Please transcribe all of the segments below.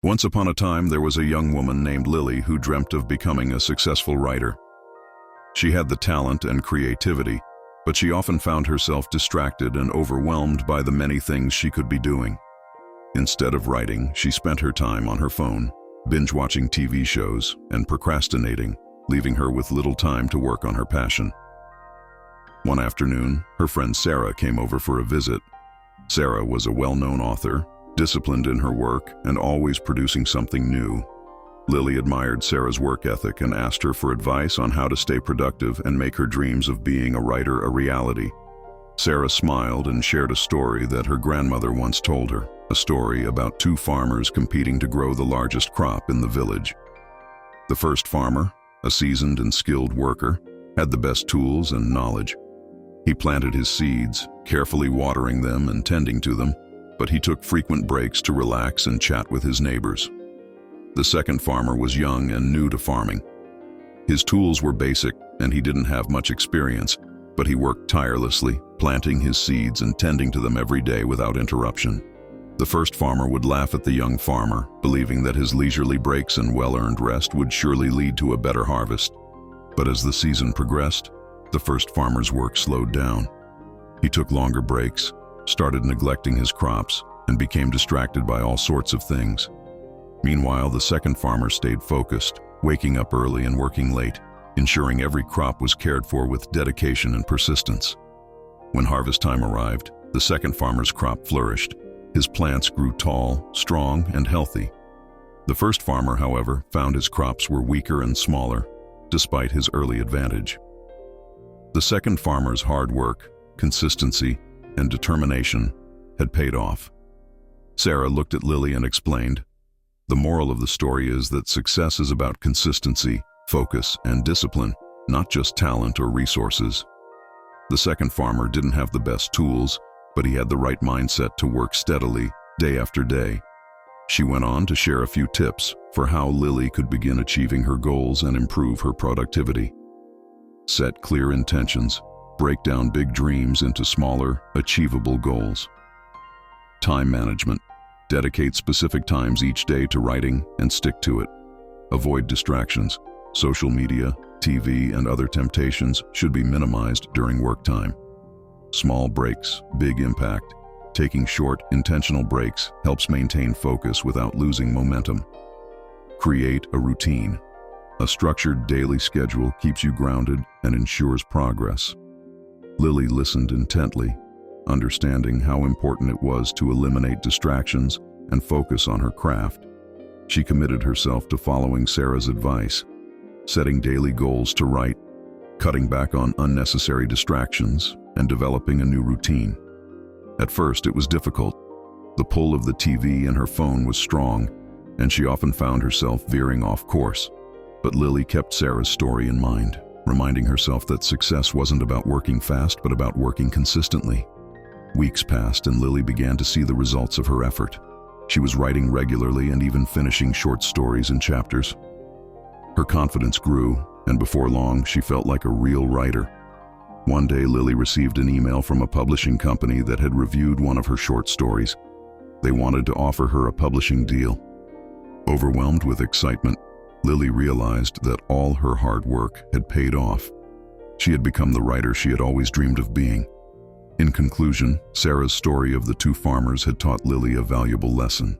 Once upon a time, there was a young woman named Lily who dreamt of becoming a successful writer. She had the talent and creativity, but she often found herself distracted and overwhelmed by the many things she could be doing. Instead of writing, she spent her time on her phone, binge-watching TV shows, and procrastinating, leaving her with little time to work on her passion. One afternoon, her friend Sarah came over for a visit. Sarah was a well-known author, disciplined in her work, and always producing something new. Lily admired Sarah's work ethic and asked her for advice on how to stay productive and make her dreams of being a writer a reality. Sarah smiled and shared a story that her grandmother once told her, a story about two farmers competing to grow the largest crop in the village. The first farmer, a seasoned and skilled worker, had the best tools and knowledge. He planted his seeds, carefully watering them and tending to them, but he took frequent breaks to relax and chat with his neighbors. The second farmer was young and new to farming. His tools were basic and he didn't have much experience, but he worked tirelessly, planting his seeds and tending to them every day without interruption. The first farmer would laugh at the young farmer, believing that his leisurely breaks and well-earned rest would surely lead to a better harvest. But as the season progressed, the first farmer's work slowed down. He took longer breaks, started neglecting his crops, and became distracted by all sorts of things. Meanwhile, the second farmer stayed focused, waking up early and working late, ensuring every crop was cared for with dedication and persistence. When harvest time arrived, the second farmer's crop flourished. His plants grew tall, strong, and healthy. The first farmer, however, found his crops were weaker and smaller, despite his early advantage. The second farmer's hard work, consistency, and determination had paid off. Sarah looked at Lily and explained, "The moral of the story is that success is about consistency, focus, and discipline, not just talent or resources." The second farmer didn't have the best tools, but he had the right mindset to work steadily, day after day. She went on to share a few tips for how Lily could begin achieving her goals and improve her productivity. Set clear intentions. Break down big dreams into smaller, achievable goals. Time management. Dedicate specific times each day to writing and stick to it. Avoid distractions. Social media, TV, and other temptations should be minimized during work time. Small breaks, big impact. Taking short, intentional breaks helps maintain focus without losing momentum. Create a routine. A structured daily schedule keeps you grounded and ensures progress. Lily listened intently, understanding how important it was to eliminate distractions and focus on her craft. She committed herself to following Sarah's advice, setting daily goals to write, cutting back on unnecessary distractions, and developing a new routine. At first, it was difficult. The pull of the TV and her phone was strong, and she often found herself veering off course. But Lily kept Sarah's story in mind, reminding herself that success wasn't about working fast, but about working consistently. Weeks passed and Lily began to see the results of her effort. She was writing regularly and even finishing short stories and chapters. Her confidence grew, and before long, she felt like a real writer. One day, Lily received an email from a publishing company that had reviewed one of her short stories. They wanted to offer her a publishing deal. Overwhelmed with excitement, Lily realized that all her hard work had paid off. She had become the writer she had always dreamed of being. In conclusion, Sarah's story of the two farmers had taught Lily a valuable lesson.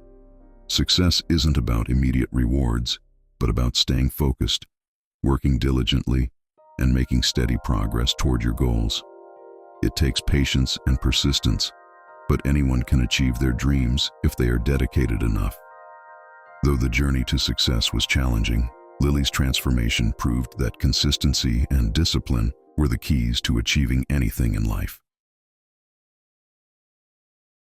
Success isn't about immediate rewards, but about staying focused, working diligently, and making steady progress toward your goals. It takes patience and persistence, but anyone can achieve their dreams if they are dedicated enough. Though the journey to success was challenging, Lily's transformation proved that consistency and discipline were the keys to achieving anything in life.